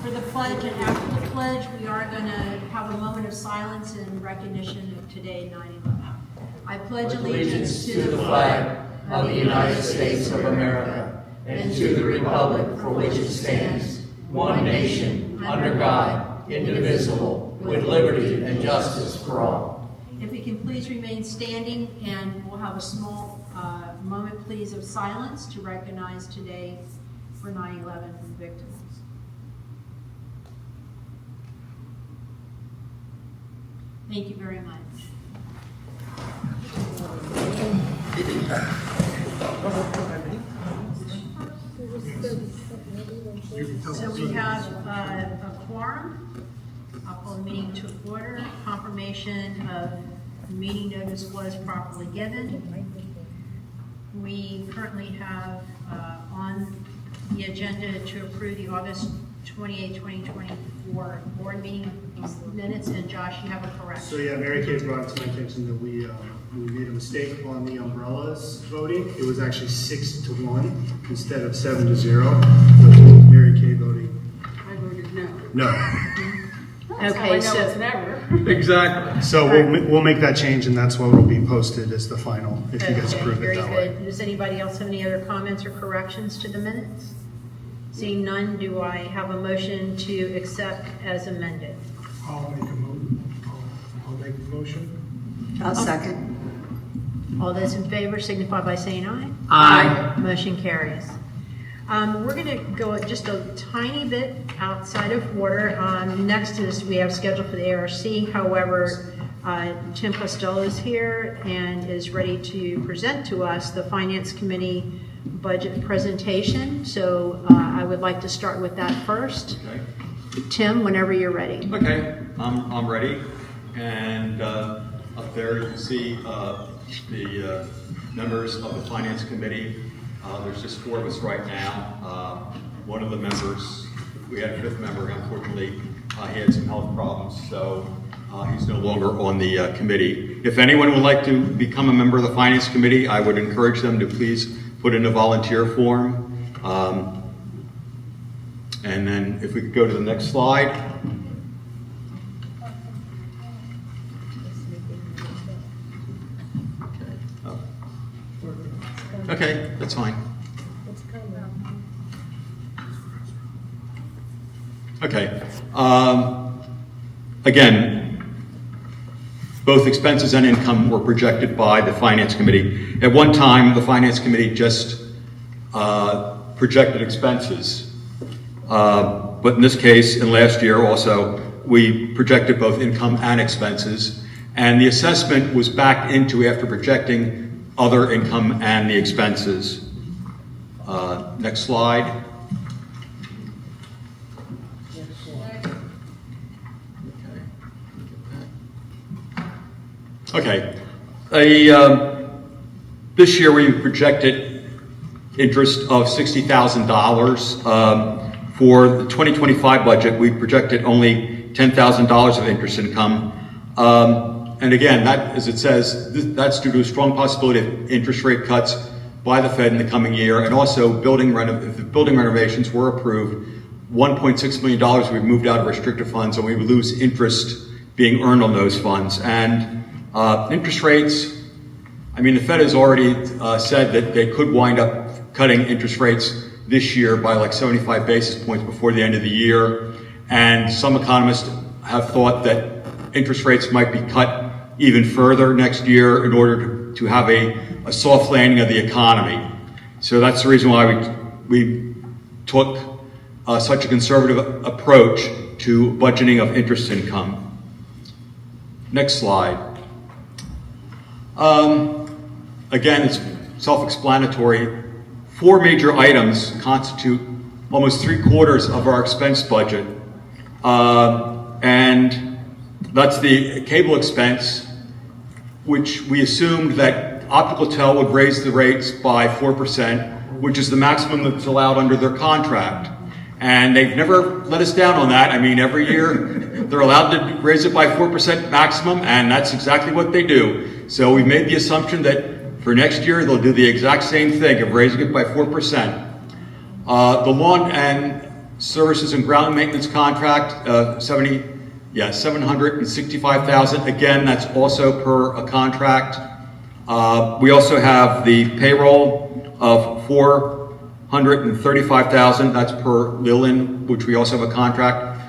For the pledge and after the pledge, we are going to have a moment of silence in recognition of today, 9/11. I pledge allegiance to the flag of the United States of America and to the republic for which it stands, one nation, under God, indivisible, with liberty and justice for all. If we can please remain standing, and we'll have a small moment, please, of silence to recognize today for 9/11 victims. Thank you very much. So we have a quorum. I'll call the meeting to order. Confirmation of meeting notice was properly given. We currently have on the agenda to approve the August 28, 2024 board meeting minutes, and Josh, you have a correction. So yeah, Mary Kay brought it to my attention that we made a mistake on the umbrellas voting. It was actually 6-1 instead of 7-0. Mary Kay voting. I voted no. No. Okay, so It's never. Exactly. So we'll make that change, and that's what will be posted as the final if you guys approve it that way. Very good. Does anybody else have any other comments or corrections to the minutes? Seeing none, do I have a motion to accept as amended? I'll make the motion. I'll second. All those in favor signify by saying aye. Aye. Motion carries. We're going to go just a tiny bit outside of order. Next is we have scheduled for the ARC. However, Tim Costello is here and is ready to present to us the Finance Committee budget presentation. So I would like to start with that first. Okay. Tim, whenever you're ready. Okay, I'm ready. And up there you can see the members of the Finance Committee. There's just 4 of us right now. One of the members, we had a 5th member, unfortunately, he had some health problems, so he's no longer on the committee. If anyone would like to become a member of the Finance Committee, I would encourage them to please put in a volunteer form. And then if we could go to the next slide. Okay, that's fine. Okay. Again, both expenses and income were projected by the Finance Committee. At one time, the Finance Committee just projected expenses. But in this case, and last year also, we projected both income and expenses. And the assessment was backed into after projecting other income and the expenses. Next slide. Okay. This year we projected interest of $60,000. For the 2025 budget, we projected only $10,000 of interest income. And again, that, as it says, that's due to a strong possibility of interest rate cuts by the Fed in the coming year, and also if the building renovations were approved, $1.6 million we've moved out of restricted funds, and we would lose interest being earned on those funds. And interest rates, I mean, the Fed has already said that they could wind up cutting interest rates this year by like 75 basis points before the end of the year. And some economists have thought that interest rates might be cut even further next year in order to have a soft landing of the economy. So that's the reason why we took such a conservative approach to budgeting of interest income. Next slide. Again, it's self-explanatory. 4 major items constitute almost 3/4 of our expense budget. And that's the cable expense, which we assumed that Optical Tel would raise the rates by 4%, which is the maximum that's allowed under their contract. And they've never let us down on that. I mean, every year they're allowed to raise it by 4% maximum, and that's exactly what they do. So we made the assumption that for next year they'll do the exact same thing of raising it by 4%. Services and ground maintenance contract, 765,000. Again, that's also per a contract. We also have the payroll of 435,000. That's per Lillian, which we also have a contract.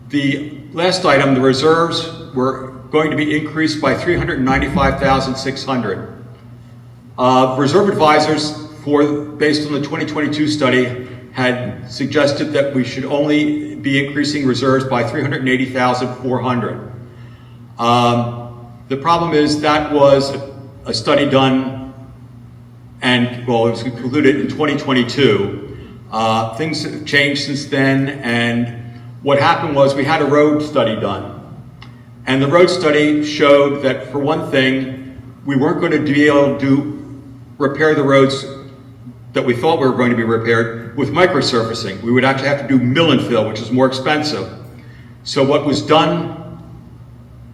The last item, the reserves, were going to be increased by 395,600. Reserve advisors, based on the 2022 study, had suggested that we should only be increasing reserves by 380,400. The problem is that was a study done, and well, it was concluded in 2022. Things have changed since then, and what happened was we had a road study done. And the road study showed that, for one thing, we weren't going to be able to repair the roads that we thought we were going to be repaired with microsurfacing. We would actually have to do mill and fill, which is more expensive. So what was done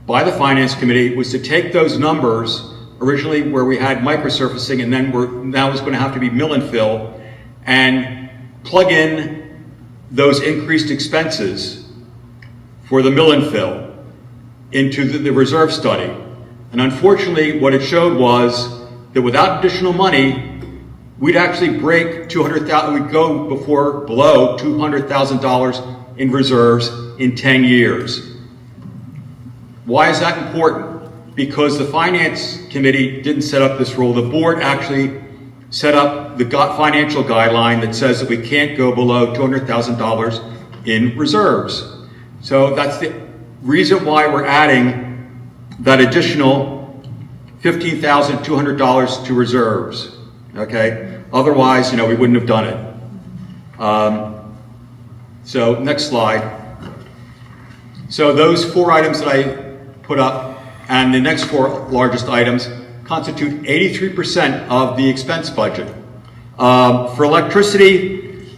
by the Finance Committee was to take those numbers, originally where we had microsurfacing, and then now it's going to have to be mill and fill, and plug in those increased expenses for the mill and fill into the reserve study. And unfortunately, what it showed was that without additional money, we'd actually break 200,000, we'd go below $200,000 in reserves in 10 years. Why is that important? Because the Finance Committee didn't set up this rule. The board actually set up the financial guideline that says that we can't go below $200,000 in reserves. So that's the reason why we're adding that additional $15,200 to reserves. Okay? Otherwise, we wouldn't have done it. So next slide. So those 4 items that I put up and the next 4 largest items constitute 83% of the expense budget. For electricity,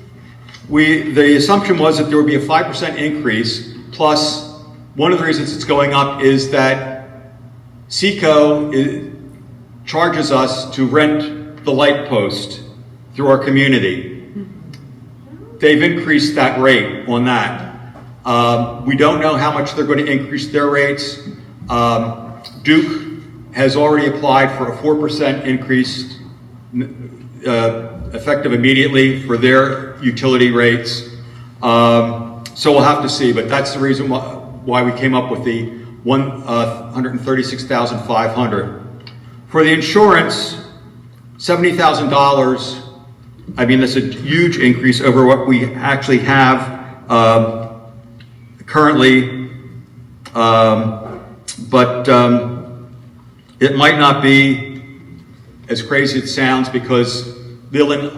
the assumption was that there would be a 5% increase, plus one of the reasons it's going up is that SECO charges us to rent the light post through our community. They've increased that rate on that. We don't know how much they're going to increase their rates. Duke has already applied for a 4% increase effective immediately for their utility rates. So we'll have to see, but that's the reason why we came up with the $136,500. For the insurance, $70,000, I mean, that's a huge increase over what we actually have currently, but it might not be as crazy as it sounds, because Leland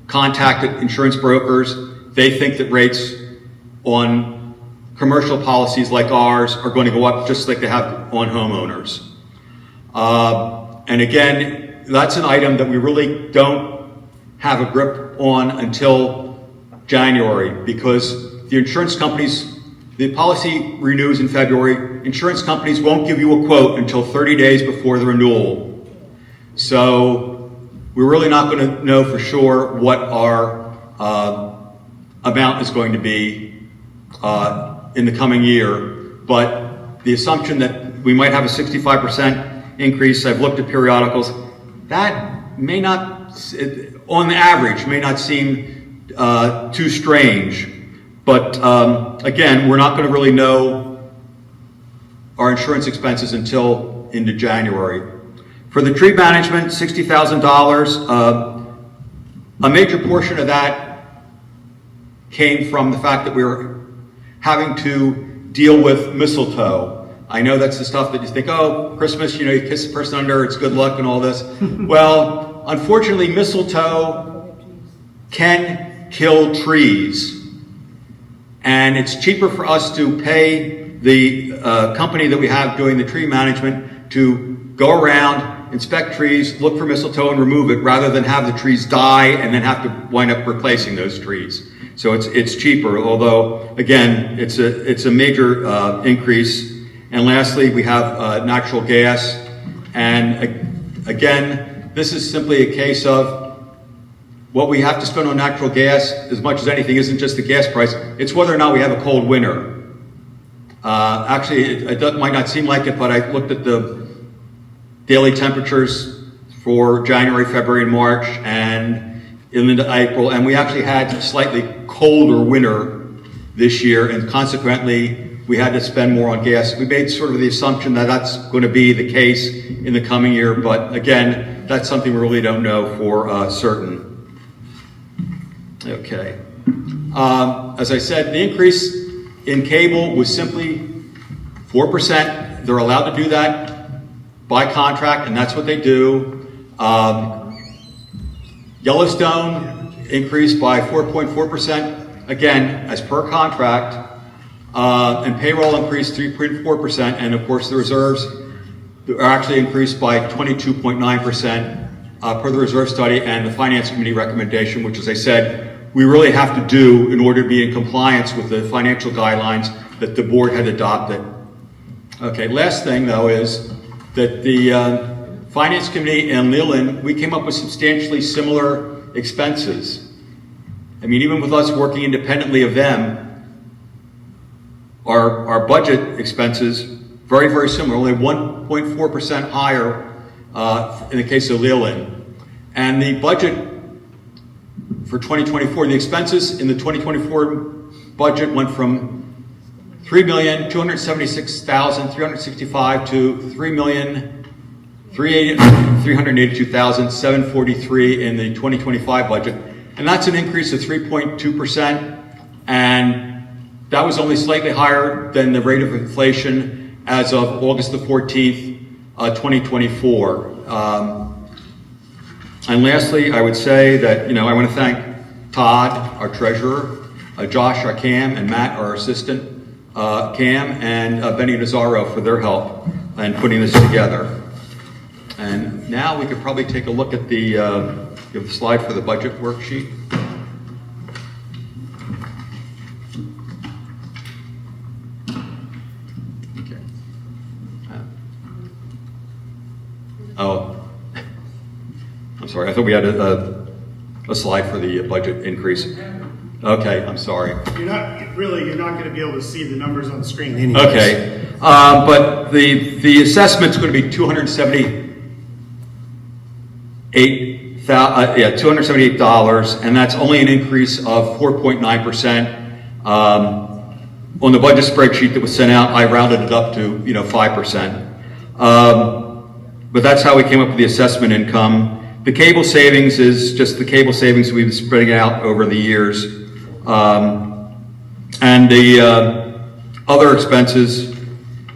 contacted insurance brokers. They think that rates on commercial policies like ours are going to go up just like they have on homeowners. And again, that's an item that we really don't have a grip on until January, because the insurance companies, the policy renews in February. Insurance companies won't give you a quote until 30 days before the renewal. So we're really not going to know for sure what our amount is going to be in the coming year. But the assumption that we might have a 65% increase, I've looked at periodicals, that may not, on the average, may not seem too strange. But again, we're not going to really know our insurance expenses until into January. For the tree management, $60,000. A major portion of that came from the fact that we were having to deal with mistletoe. I know that's the stuff that you think, oh, Christmas, you kiss the person under, it's good luck and all this. Well, unfortunately, mistletoe can kill trees. And it's cheaper for us to pay the company that we have doing the tree management to go around, inspect trees, look for mistletoe and remove it, rather than have the trees die and then have to wind up replacing those trees. So it's cheaper, although again, it's a major increase. And lastly, we have natural gas. And again, this is simply a case of what we have to spend on natural gas, as much as anything, isn't just the gas price, it's whether or not we have a cold winter. Actually, it might not seem like it, but I looked at the daily temperatures for January, February, and March, and into April, and we actually had a slightly colder winter this year, and consequently, we had to spend more on gas. We made sort of the assumption that that's going to be the case in the coming year, but again, that's something we really don't know for certain. Okay. As I said, the increase in cable was simply 4%. They're allowed to do that by contract, and that's what they do. Yellowstone increased by 4.4%, again, as per contract. And payroll increased 3.4%, and of course the reserves are actually increased by 22.9% per the reserve study and the Finance Committee recommendation, which, as I said, we really have to do in order to be in compliance with the financial guidelines that the board had adopted. Okay, last thing though is that the Finance Committee and Leland, we came up with substantially similar expenses. I mean, even with us working independently of them, our budget expenses, very, very similar, only 1.4% higher in the case of Leland. And the budget for 2024, the expenses in the 2024 budget went from $3,276,365 to $3,382,743 in the 2025 budget. And that's an increase of 3.2%. And that was only slightly higher than the rate of inflation as of August the 14th, 2024. And lastly, I would say that, I want to thank Todd, our treasurer, Josh, our CAM, and Matt, our assistant CAM, and Benny Nazaro for their help in putting this together. And now we could probably take a look at the slide for the budget worksheet. Oh, I'm sorry. I thought we had a slide for the budget increase. Okay, I'm sorry. You're not going to be able to see the numbers on the screen anyways. Okay, but the assessment's going to be $278, and that's only an increase of 4.9%. On the budget spreadsheet that was sent out, I rounded it up to 5%. But that's how we came up with the assessment income. The cable savings is just the cable savings we've been spreading out over the years. And the other expenses,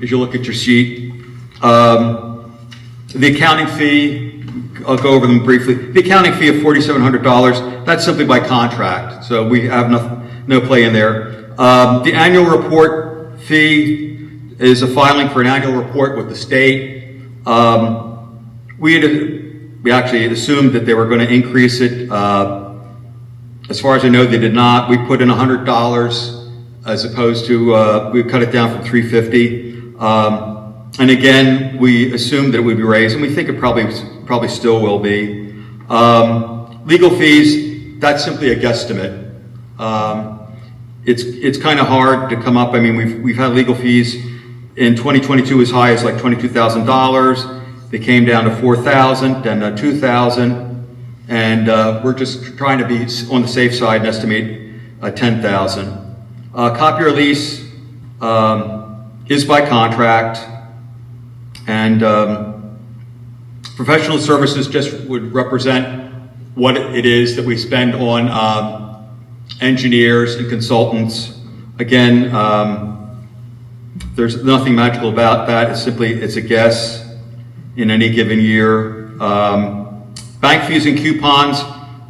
as you look at your sheet, the accounting fee, I'll go over them briefly. The accounting fee of $4,700, that's simply by contract, so we have no play in there. The annual report fee is a filing for an annual report with the state. We actually assumed that they were going to increase it. As far as I know, they did not. We put in $100 as opposed to, we cut it down from $350. And again, we assumed that it would be raised, and we think it probably still will be. Legal fees, that's simply a guesstimate. It's kind of hard to come up. I mean, we've had legal fees in 2022 as high as like $22,000. They came down to $4,000, then $2,000, and we're just trying to be on the safe side and estimate $10,000. Copier lease is by contract, and professional services just would represent what it is that we spend on engineers and consultants. Again, there's nothing magical about that. It's a guess in any given year. Bank fees and coupons,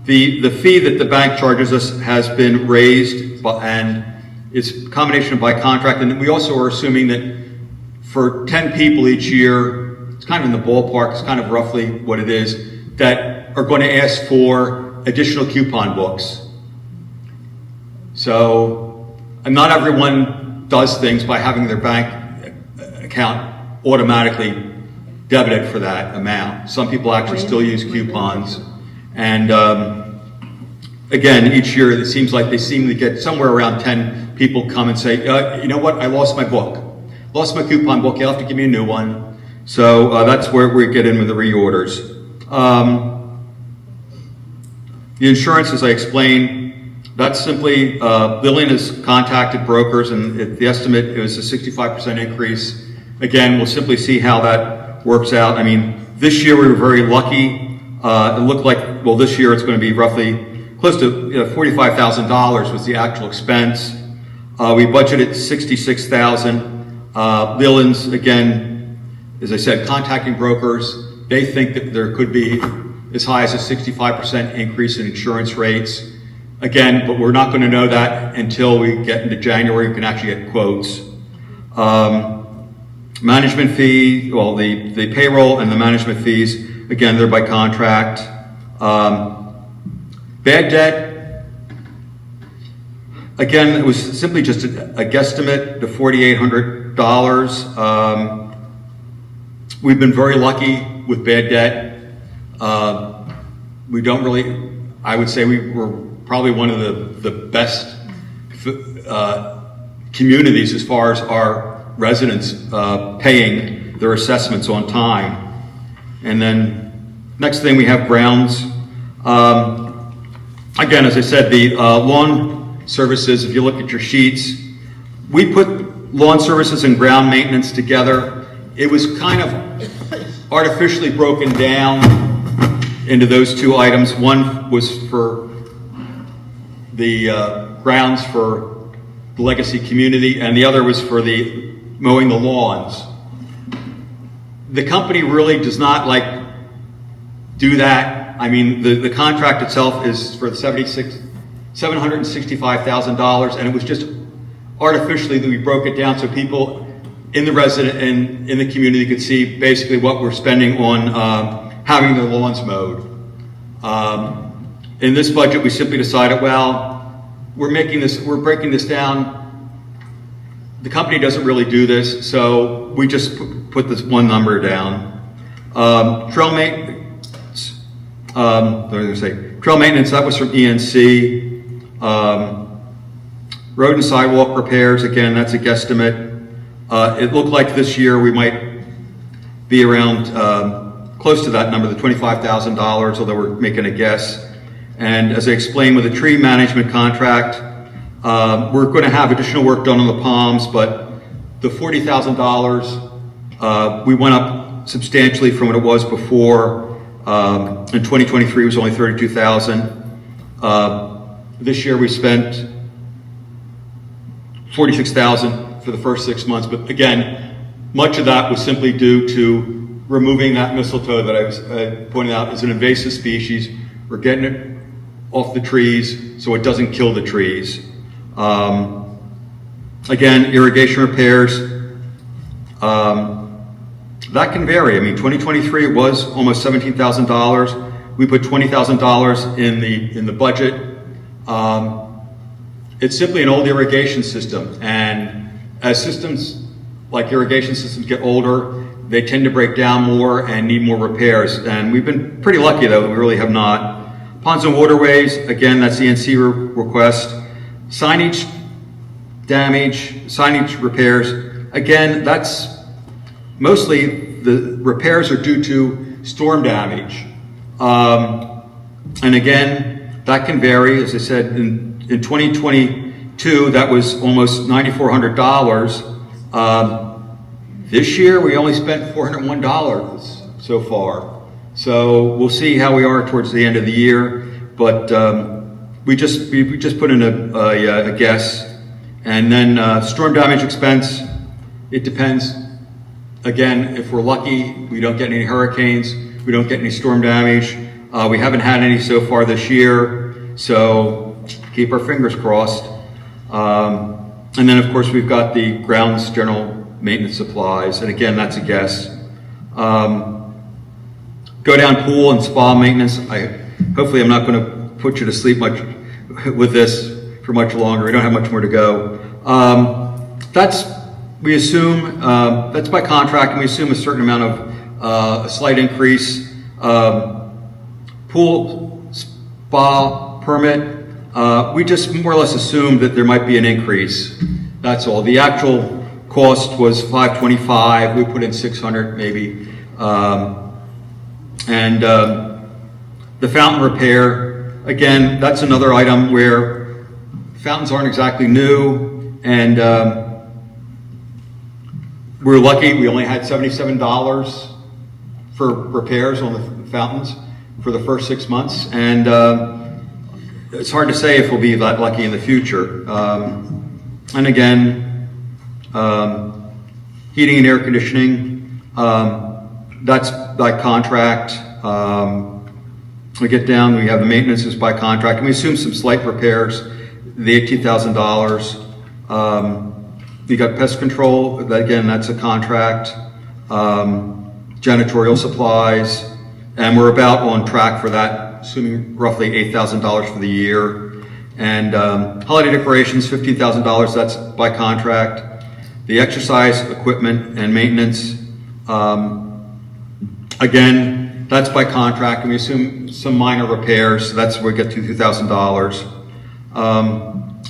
the fee that the bank charges us has been raised, and it's a combination by contract. And we also are assuming that for 10 people each year, it's kind of in the ballpark, it's kind of roughly what it is, that are going to ask for additional coupon books. So, and not everyone does things by having their bank account automatically debited for that amount. Some people actually still use coupons, and again, each year it seems like they seem to get somewhere around 10 people come and say, you know what, I lost my book. Lost my coupon book, you'll have to give me a new one. So that's where we get in with the reorders. The insurance, as I explained, that's simply, Lillian has contacted brokers, and the estimate is a 65% increase. Again, we'll simply see how that works out. I mean, this year we were very lucky. It looked like, well, this year it's going to be roughly close to $45,000 was the actual expense. We budgeted $66,000. Lillian's, again, as I said, contacting brokers. They think that there could be as high as a 65% increase in insurance rates. Again, but we're not going to know that until we get into January. We can actually get quotes. Management fee, well, the payroll and the management fees, again, they're by contract. Bad debt, again, it was simply just a guesstimate to $4,800. We've been very lucky with bad debt. We don't really, I would say we were probably one of the best communities as far as our residents paying their assessments on time. And then next thing we have grounds. Again, as I said, the lawn services, if you look at your sheets, we put lawn services and ground maintenance together. It was kind of artificially broken down into those two items. One was for the grounds for the legacy community, and the other was for the mowing the lawns. The company really does not do that. I mean, the contract itself is for $765,000, and it was just artificially that we broke it down so people in the resident and in the community could see basically what we're spending on having their lawns mowed. In this budget, we simply decided, well, we're breaking this down. The company doesn't really do this, so we just put this one number down. Trail maintenance, trail maintenance, that was from ENC. Road and sidewalk repairs, again, that's a guesstimate. It looked like this year we might be around close to that number, the $25,000, although we're making a guess. And as I explained with the tree management contract, we're going to have additional work done on the palms, but the $40,000, we went up substantially from what it was before. In 2023 it was only $32,000. This year we spent $46,000 for the first 6 months, but again, much of that was simply due to removing that mistletoe that I was pointing out as an invasive species. We're getting it off the trees so it doesn't kill the trees. Again, irrigation repairs, that can vary. I mean, 2023 was almost $17,000. We put $20,000 in the budget. It's simply an old irrigation system, and as systems like irrigation systems get older, they tend to break down more and need more repairs. And we've been pretty lucky though, we really have not. Ponds and waterways, again, that's the NC request. Signage damage, signage repairs, again, that's mostly the repairs are due to storm damage. And again, that can vary. As I said, in 2022, that was almost $9,400. This year, we only spent $401 so far. So we'll see how we are towards the end of the year. But we just put in a guess. And then storm damage expense, it depends. Again, if we're lucky, we don't get any hurricanes, we don't get any storm damage. We haven't had any so far this year, so keep our fingers crossed. And then of course we've got the grounds general maintenance supplies, and again, that's a guess. Go down pool and spa maintenance. Hopefully I'm not going to put you to sleep much with this for much longer. We don't have much more to go. We assume, that's by contract, and we assume a certain amount of, a slight increase. Pool, spa, permit, We just more or less assumed that there might be an increase. That's all. The actual cost was $525. We put in $600 maybe. The fountain repair, again, that's another item where fountains aren't exactly new, and we're lucky we only had $77 for repairs on the fountains for the first 6 months, and it's hard to say if we'll be that lucky in the future. And again, heating and air conditioning, that's by contract. We get down, we have the maintenance is by contract, and we assume some slight repairs, the $18,000. We got pest control, again, that's a contract. Janitorial supplies, and we're about on track for that, assuming roughly $8,000 for the year. And holiday decorations, $15,000, that's by contract. The exercise equipment and maintenance, again, that's by contract, and we assume some minor repairs, so that's where we get to $2,000.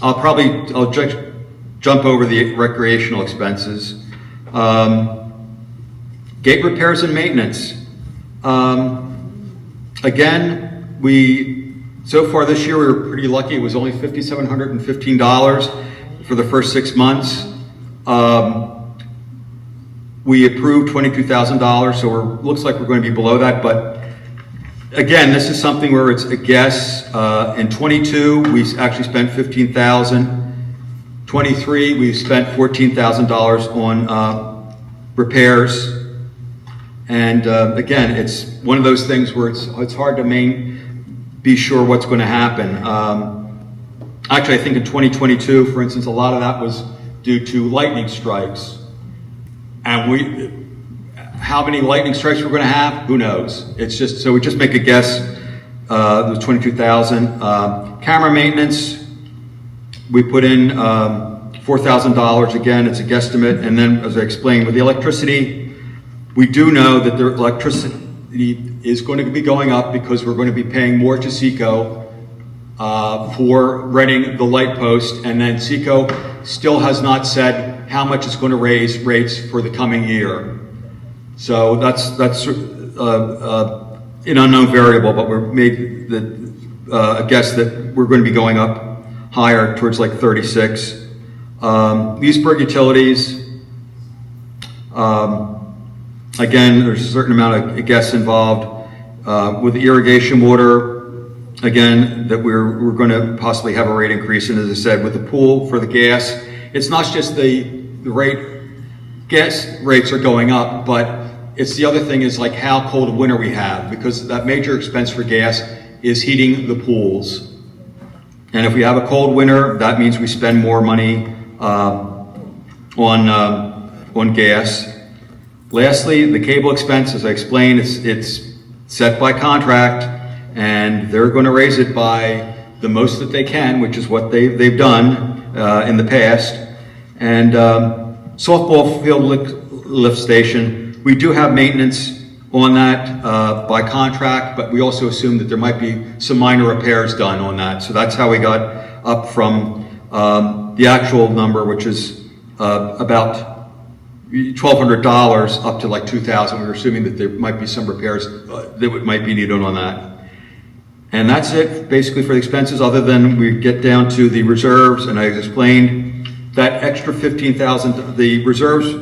I'll jump over the recreational expenses. Gate repairs and maintenance. Again, so far this year we were pretty lucky. It was only $5,715 for the first 6 months. We approved $22,000, so looks like we're going to be below that. But again, this is something where it's a guess. In 22, we actually spent $15,000. 23, we spent $14,000 on repairs. And again, it's one of those things where it's hard to be sure what's going to happen. Actually, I think in 2022, for instance, a lot of that was due to lightning strikes. And how many lightning strikes we're going to have, who knows? It's just, so we just make a guess. The 22,000. Camera maintenance, we put in $4,000. Again, it's a guesstimate. And then, as I explained, with the electricity, we do know that the electricity is going to be going up because we're going to be paying more to Seco for renting the light post, and then Seco still has not said how much it's going to raise rates for the coming year. So that's an unknown variable, but we're made a guess that we're going to be going up higher towards like 36. Leesburg utilities. Again, there's a certain amount of guess involved. With the irrigation water, again, that we're going to possibly have a rate increase. And as I said, with the pool for the gas, it's not just the gas rates are going up, but it's the other thing is like how cold a winter we have, because that major expense for gas is heating the pools. And if we have a cold winter, that means we spend more money on gas. Lastly, the cable expense, as I explained, it's set by contract, and they're going to raise it by the most that they can, which is what they've done in the past. And softball field lift station, we do have maintenance on that by contract, but we also assume that there might be some minor repairs done on that. So that's how we got up from the actual number, which is about $1,200 up to like $2,000. We were assuming that there might be some repairs that might be needed on that. And that's it basically for the expenses, other than we get down to the reserves, and I explained that extra $15,000, the reserves,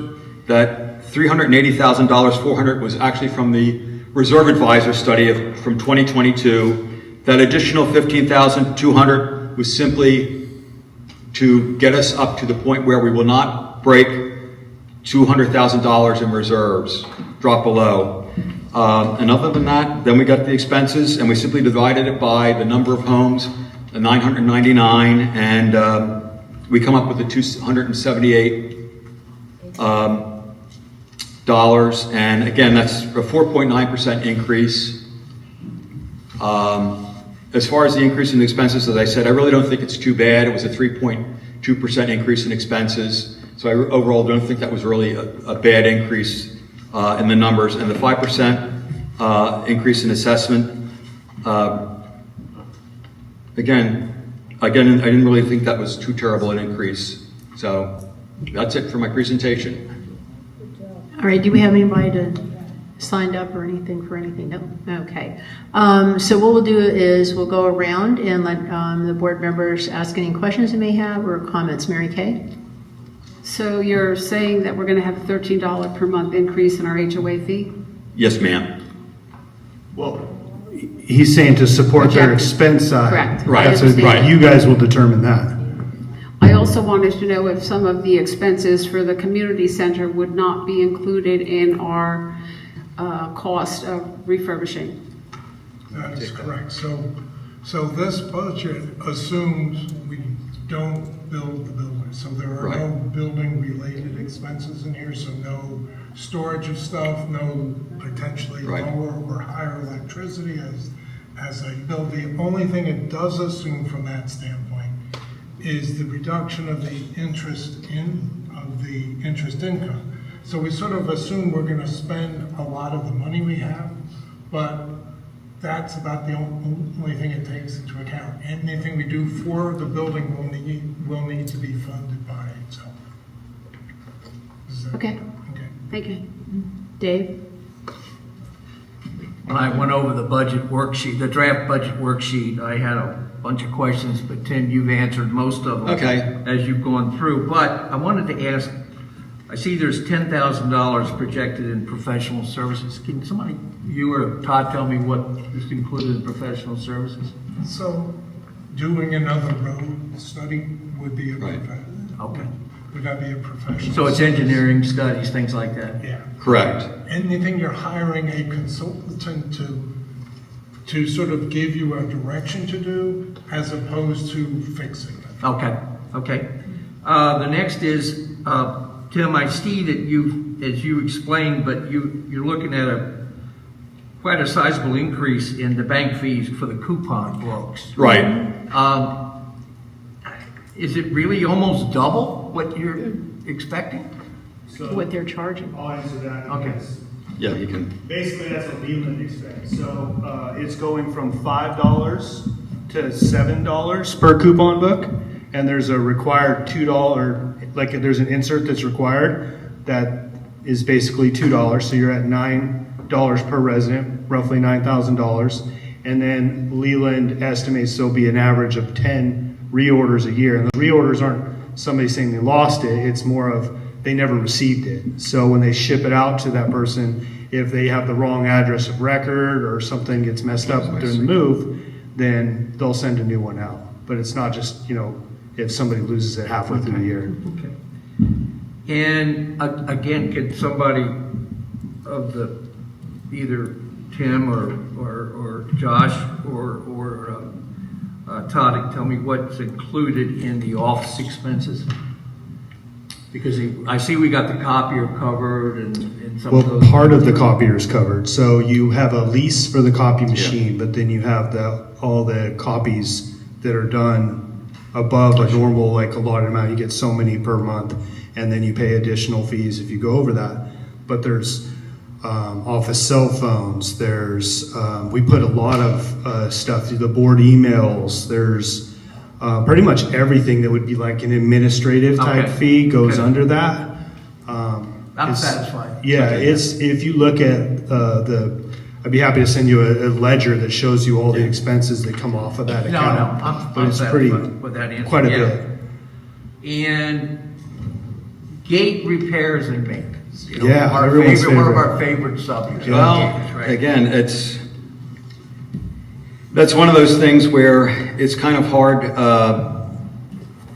that $380,000, $400 was actually from the reserve advisor study from 2022. That additional $15,200 was simply to get us up to the point where we will not break $200,000 in reserves, drop below. And other than that, then we got the expenses, and we simply divided it by the number of homes, the 999, and we come up with the $278. And again, that's a 4.9% increase. As far as the increase in the expenses, as I said, I really don't think it's too bad. It was a 3.2% increase in expenses. So I overall don't think that was really a bad increase in the numbers. And the 5% increase in assessment, again, again, I didn't really think that was too terrible an increase. So that's it for my presentation. All right, do we have anybody to signed up or anything for anything? No? Okay. So what we'll do is we'll go around and let the board members ask any questions they may have or comments. Mary Kay? So you're saying that we're going to have a $13 per month increase in our HOA fee? Yes, ma'am. Well, he's saying to support their Projected. expense side. Correct. Right. That's what, Right. you guys will determine that. I also wanted to know if some of the expenses for the community center would not be included in our cost of refurbishing. That is correct. So this budget assumes we don't build the building. So there are no building-related expenses in here, so no storage of stuff, no potentially Right. lower or higher electricity as I build. The only thing it does assume from that standpoint is the reduction of the interest income. So we sort of assume we're gonna spend a lot of the money we have, but that's about the only thing it takes into account. Anything we do for the building will need to be funded by itself. Is that- Okay. Okay. Thank you. Dave? When I went over the budget worksheet, the draft budget worksheet, I had a bunch of questions, but Tim, you've answered most of them. Okay. As you've gone through, but I wanted to ask, I see there's $10,000 projected in professional services. Can somebody, you or Todd, tell me what is included in professional services? So doing another road study would be a, Right. Okay. would that be a professional? So it's engineering studies, things like that? Yeah. Correct. Anything you're hiring a consultant to sort of give you a direction to do as opposed to fixing it. Okay, okay. The next is, Tim, I see that as you explained, but you're looking at quite a sizable increase in the bank fees for the coupon books. Right. Is it really almost double what you're expecting? What they're charging. I'll answer that. Okay. because Yeah, you can. Basically, that's what Leland expects. So it's going from $5 to $7 per coupon book, and there's a required $2, like there's an insert that's required that is basically $2. So you're at $9 per resident, roughly $9,000. And then Leland estimates there'll be an average of 10 reorders a year. And the reorders aren't somebody saying they lost it, it's more of they never received it. So when they ship it out to that person, if they have the wrong address of record or something gets messed up during the move, then they'll send a new one out. But it's not just, if somebody loses it halfway through the year. Okay. And again, could somebody of either Tim or Josh or Todd tell me what's included in the office expenses? Because I see we got the copier covered and some of Well, those. part of the copier is covered. So you have a lease for the copy machine, but then you have all the copies that are done above a normal, like allotted amount. You get so many per month, and then you pay additional fees if you go over that. But there's office cell phones. There's we put a lot of stuff through the board emails. There's pretty much everything that would be like an administrative type Okay. fee goes Okay. under that. I'm It's- satisfied. Yeah, it's, if you look at I'd be happy to send you a ledger that shows you all the expenses that come off of that No, account. I'm But it's pretty, satisfied with that answer. quite a Yeah. bit. And gate repairs and maintenance. Yeah, One everyone's of favorite. our favorite subjects. Well, Gates, right? again, that's one of those things where it's kind of hard.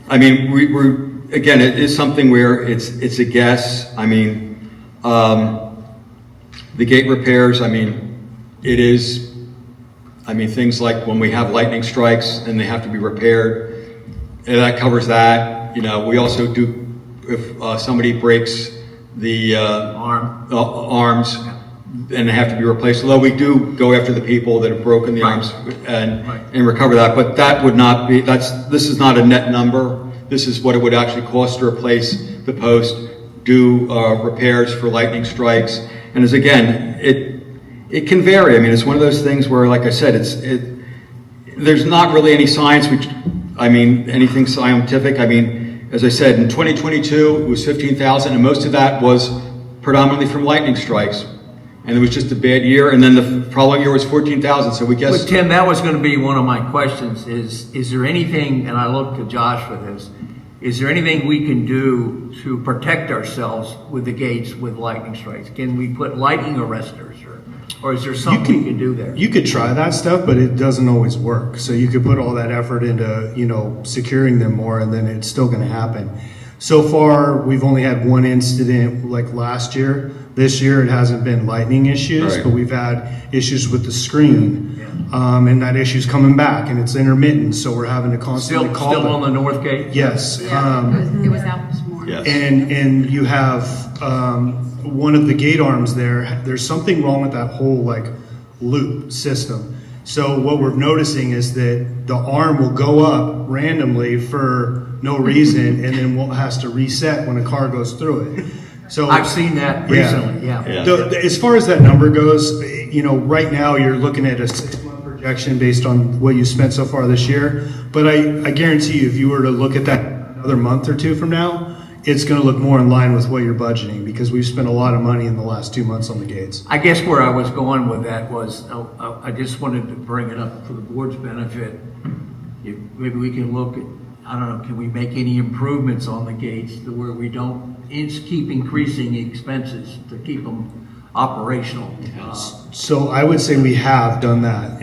I mean, again, it is something where it's a guess. I mean, the gate repairs, I mean, it is, things like when we have lightning strikes and they have to be repaired, and that covers that. We also do, if somebody breaks the arms and they have to be replaced, although we do go after the people that have broken the arms and recover that, but that would not be, this is not a net number. This is what it would actually cost to replace the post, do repairs for lightning strikes. And as again, it can vary. I mean, it's one of those things where, like I said, there's not really any science I mean, anything scientific. I mean, as I said, in 2022, it was 15,000, and most of that was predominantly from lightning strikes. And it was just a bad year, and then the following year was 14,000, so we guess... But Tim, that was going to be one of my questions, is there anything, and I look to Josh for this, is there anything we can do to protect ourselves with the gates with lightning strikes? Can we put lightning arresters, or is there something we can do there? You could try that stuff, but it doesn't always work. So you could put all that effort into, you know, securing them more, and then it's still going to happen. So far, we've only had one incident like last year. This year, it hasn't been lightning issues, Right. but we've had issues with the screen. And that issue's coming back, and it's intermittent, so we're having to constantly call Still them. on the north gate? Yes. It was out this morning. Yes. And you have one of the gate arms there. There's something wrong with that whole like loop system. So what we're noticing is that the arm will go up randomly for no reason, and then has to reset when a car goes through it. So I've seen that recently, yeah. As far as that number goes, you know, right now you're looking at a 6-month projection based on what you spent so far this year. But I guarantee you, if you were to look at that another month or two from now, it's going to look more in line with what you're budgeting, because we've spent a lot of money in the last 2 months on the gates. I guess where I was going with that was, I just wanted to bring it up for the board's benefit. Maybe we can look at, I don't know, can we make any improvements on the gates to where we don't keep increasing expenses to keep them operational? So I would say we have done that.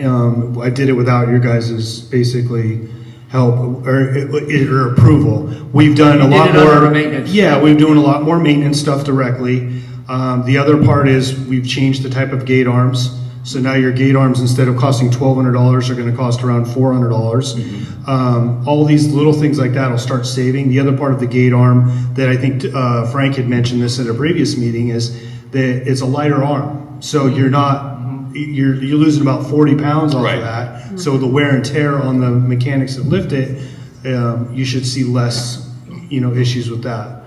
I did it without your guys' basically help or approval. We've done a lot did it under more maintenance. Yeah, we're doing a lot more maintenance stuff directly. The other part is we've changed the type of gate arms. So now your gate arms, instead of costing $1,200, are going to cost around $400. All these little things like that will start saving. The other part of the gate arm that I think Frank had mentioned this at a previous meeting is that it's a lighter arm. So you're not, you're losing about 40 pounds off Right. of that. So the wear and tear on the mechanics that lift it, you should see less, you know, issues with that.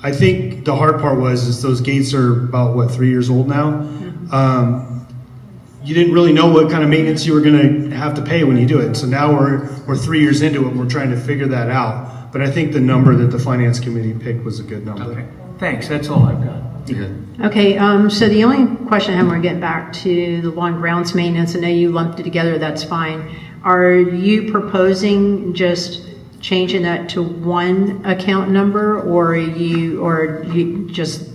I think the hard part is those gates are about 3 years old now. You didn't really know what kind of maintenance you were going to have to pay when you do it. So now we're 3 years into it, and we're trying to figure that out. But I think the number that the finance committee picked was a good number. Okay, thanks, that's all I've got. Okay, so the only question I have, we're getting back to the lawn grounds maintenance. I know you lumped it together, that's fine. Are you proposing just changing that to one account number, or you just...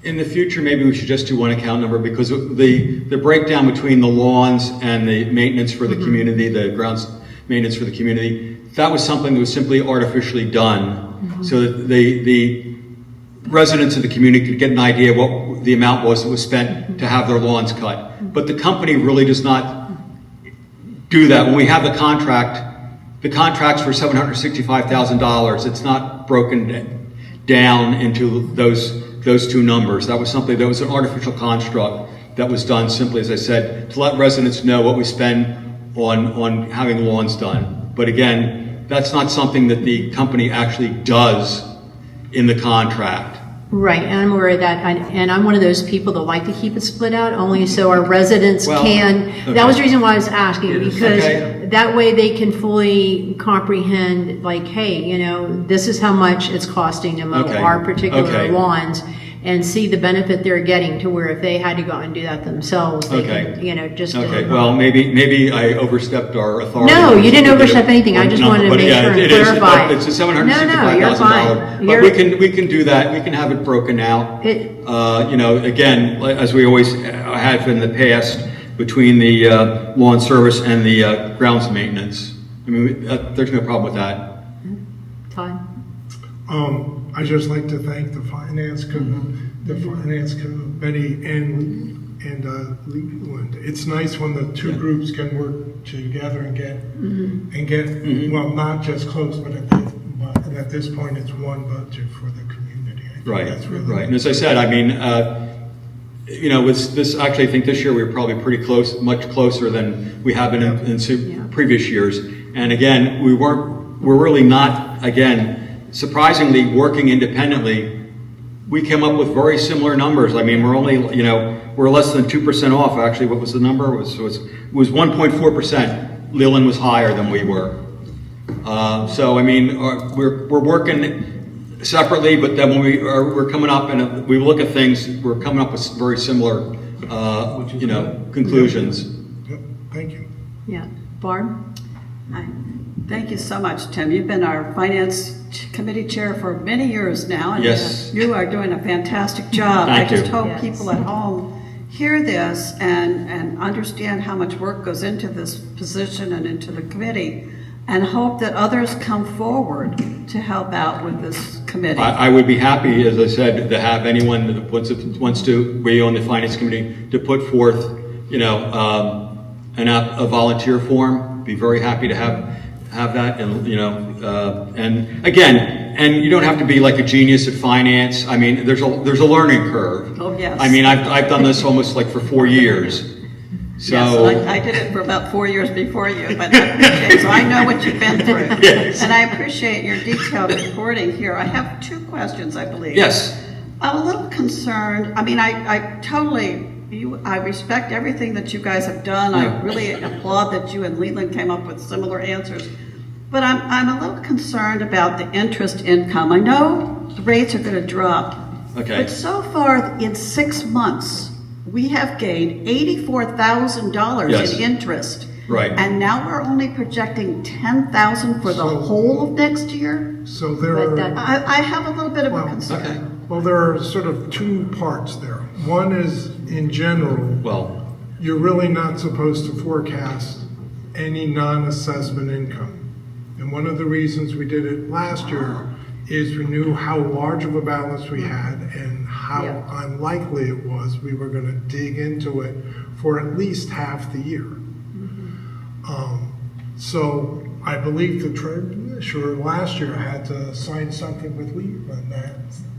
In the future, maybe we should just do one account number, because the breakdown between the lawns and the maintenance for the community, the grounds maintenance for the community, that was something that was simply artificially done, so that the residents of the community could get an idea what the amount was that was spent to have their lawns cut. But the company really does not do that. When we have the contract's for $765,000. It's not broken down into those two numbers. That was something that was an artificial construct that was done simply, as I said, to let residents know what we spend on having lawns done. But again, that's not something that the company actually does in the contract. Right, and I'm aware of that, and I'm one of those people that like to keep it split out, only so our residents can, that was the reason why I was asking, because that way they can fully comprehend, like, hey, you know, this is how much it's costing to mow our particular lawns, and see the benefit they're getting, to where if they had to go out and do that themselves, they can, you know, just... Well, maybe I overstepped our authority. No, you didn't overstep anything, I just wanted to make sure and clarify. It's a $765,000. No, you're fine. But we can do that, we can have it broken out. You know, again, as we always have in the past, between the lawn service and the grounds maintenance. I mean, there's no problem with that. Todd? I just like to thank the finance committee and Leland. It's nice when the two groups can work together and get well, not just close, but at this point, it's one budget for the community. I think that's really right. And as I said, I mean, you know, with this, actually, I think this year we were probably pretty close, much closer than we have been in previous years. And again, we're really not, again, surprisingly, working independently. We came up with very similar numbers. I mean, we're only, you know, we're less than 2% off. Actually, what was the number? It was 1.4%. Leland was higher than we were. So, I mean, we're working separately, but then when we're coming up and we look at things, we're coming up with very similar, conclusions. Yep, thank you. Yeah. Barb? Hi. Thank you so much, Tim. You've been our finance committee chair for many years now. And Yes. You are doing a fantastic job. Thank I just you. hope Yes. people at home hear this and understand how much work goes into this position and into the committee, and hope that others come forward to help out with this committee. I would be happy, as I said, to have anyone that wants to be on the finance committee to put forth, a volunteer form. Be very happy to have that, and and again, and you don't have to be like a genius at finance. I mean, there's a learning curve. Oh, yes. I mean, I've done this almost like for 4 years. So Yes, I did it for about 4 years before you, but so I know what you've been through. Yes. And I appreciate your detailed reporting here. I have 2 questions, I believe. yes, I'm a little concerned. I mean, I totally, I respect everything that you guys have done. I really applaud that you and Leland came up with similar answers. But I'm a little concerned about the interest income. I know the rates are going to drop. Okay. But so far, in 6 months, we have gained $84,000 Yes. in interest. Right. And now we're only projecting $10,000 for the whole of next year? So there But are. that- I have a little bit of a Well, concern. okay. Well, there are sort of 2 parts there. One is, in general, Well, you're really not supposed to forecast any non-assessment income. And one of the reasons we did it last year is we knew how large of a balance we had and how unlikely it was we were going to dig into it for at least half the year. So I believe the treasurer last year had to sign something with Leland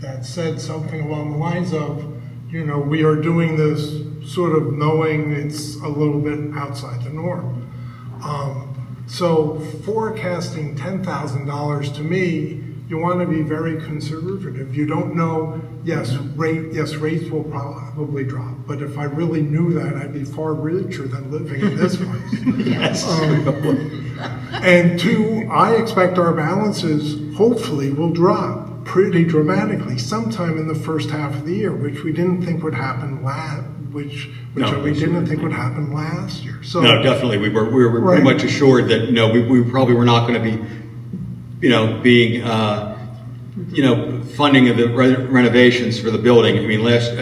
that said something along the lines of, we are doing this sort of knowing it's a little bit outside the norm. So forecasting $10,000 to me, you want to be very conservative. You don't know, yes, rates will probably drop, but if I really knew that, I'd be far richer than living in this place. yes. And 2, I expect our balances hopefully will drop pretty dramatically sometime in the first half of the year, which we didn't think would happen which No, we didn't think would happen last year. So No, definitely. We were Right. pretty much assured that we probably were not going to be, being funding of the renovations for the building. I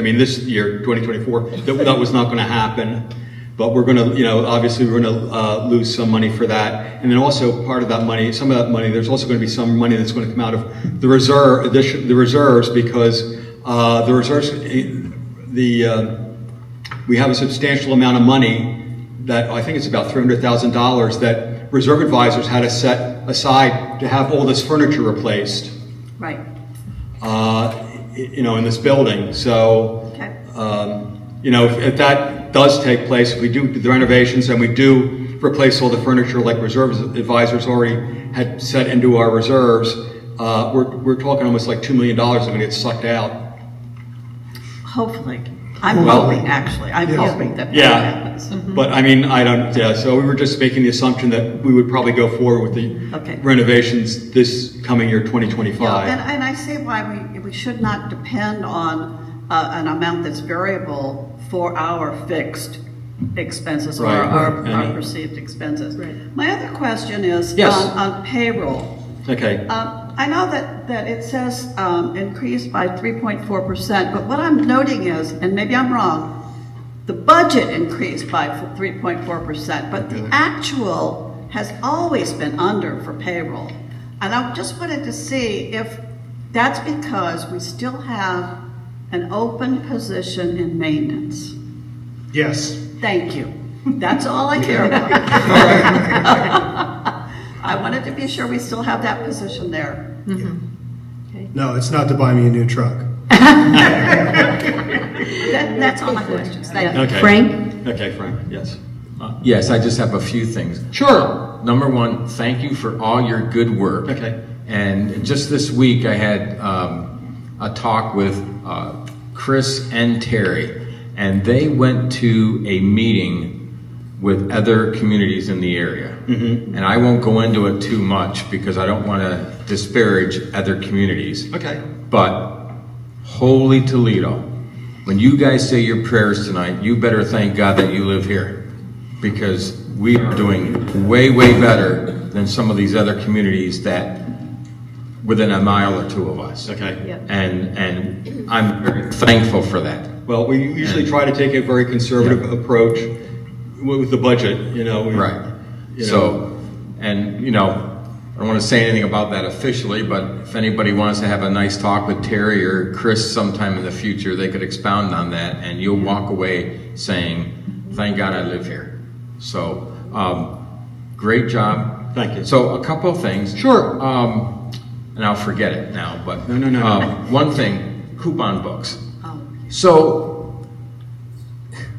mean, this year, 2024, that was not going to happen. But we're going to, obviously we're going to lose some money for that. And then also part of that money, some of that money, there's also going to be some money that's going to come out of the reserves, because the reserves, we have a substantial amount of money that I think it's about $300,000 that reserve advisors had to set aside to have all this furniture replaced, Right. in this building. So, Okay. if that does take place, if we do the renovations and we do replace all the furniture like reserve advisors already had set into our reserves, we're talking almost like $2 million are going to get sucked out. Hopefully. I'm Well- hoping, actually. I'm hoping that Yeah. that happens. But I mean, so we were just making the assumption that we would probably go forward with the Okay. renovations this coming year, Yeah, 2025. and I see why we should not depend on an amount that's variable for our fixed expenses or Right, our right. perceived expenses. Right. My other question is Yes. on payroll. Okay, I know that it says increased by 3.4%, but what I'm noting is, and maybe I'm wrong, the budget increased by 3.4%, but the actual has always been under for payroll. And I just wanted to see if that's because we still have an open position in maintenance. Yes. Thank you. That's all I care about. I wanted to be sure we still have that position there. No, it's not to buy me a new truck. That's all my questions. Thank you. okay. Frank? Okay, Frank, yes. Yes, I just have a few things. Sure. Number one, thank you for all your good work. Okay. And just this week, I had a talk with Chris and Terry, and they went to a meeting with other communities in the area. Mm-hmm. And I won't go into it too much because I don't want to disparage other communities. Okay. But holy Toledo, when you guys say your prayers tonight, you better thank God that you live here, because we are doing way, way better than some of these other communities that within a mile or two of us. Okay. Yep. And I'm very thankful for that. Well, we usually try to take a very conservative approach with the budget, you know. Right. You know. So, and you know, I don't want to say anything about that officially, but if anybody wants to have a nice talk with Terry or Chris sometime in the future, they could expound on that, and you'll walk away saying, thank God I live here. So, great job. Thank you. So a couple of things. Sure. And I'll forget it now, but No. one thing, coupon books. Oh. So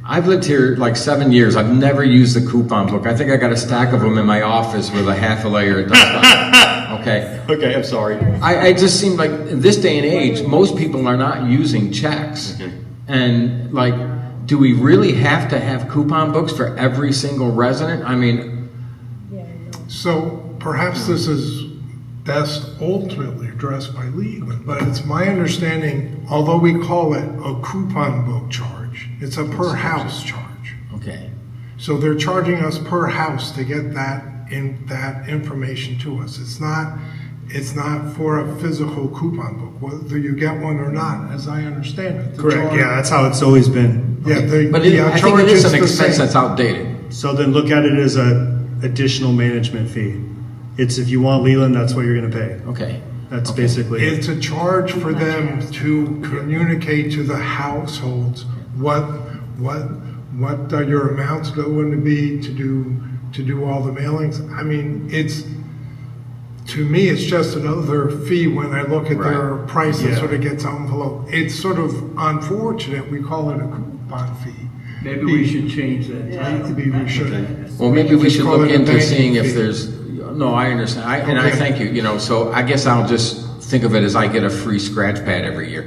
I've lived here like 7 years. I've never used the coupon book. I think I got a stack of them in my office with a half a layer of dust on it. Okay. Okay, I'm sorry. I just seem like in this day and age, most people are not using checks. Okay. And like, do we really have to have coupon books for every single resident? I mean, So perhaps this is best ultimately addressed by Leland, but it's my understanding, although we call it a coupon book charge, it's a per house charge. okay. So they're charging us per house to get that information to us. It's not for a physical coupon book, whether you get one or not, as I understand it. The Correct, charge- yeah, that's how it's always been. Yeah, But the I think charge it is is an the expense same. that's outdated. So then look at it as a additional management fee. It's if you want Leland, that's what you're gonna pay. Okay. That's basically it. It's a charge for them to communicate to the households what are your amounts going to be to do all the mailings. I mean, to me, it's just another fee when I look at their price and Yeah. sort of gets envelope. It's sort of unfortunate, we call it a coupon fee. Maybe we should change that. Maybe we should. Well, maybe we just should call look it a into banking seeing if fee. there's, no, I understand. And I Okay. thank you, you know, so I guess I'll just think of it as I get a free scratch pad every year.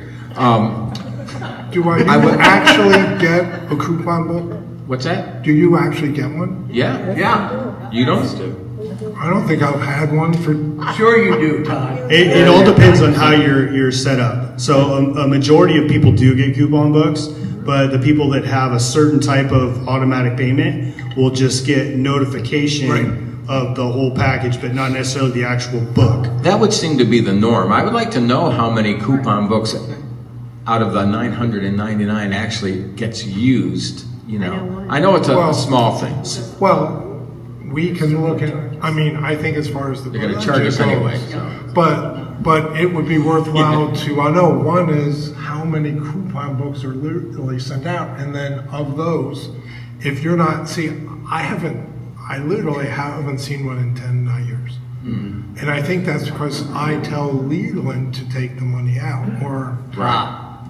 Do I I would- actually get a coupon book? What's that? Do you actually get one? Yeah? Yeah, You don't? I don't think I've had one for, sure you do, Todd. It all depends on how you're set up. So a majority of people do get coupon books, but the people that have a certain type of automatic payment will just get notification of the whole package, but not necessarily the actual book. That would seem to be the norm. I would like to know how many coupon books out of the 999 actually gets used, you know. I know it's a Well- small thing. well, we can look at, I mean, I think as far as the. They're gonna charge us budget anyway, goes, so. But it would be worthwhile to, I know, one is how many coupon books are literally sent out, and then of those, if you're not, see, I literally haven't seen one in 10 years. And I think that's because I tell Leland to take the money out,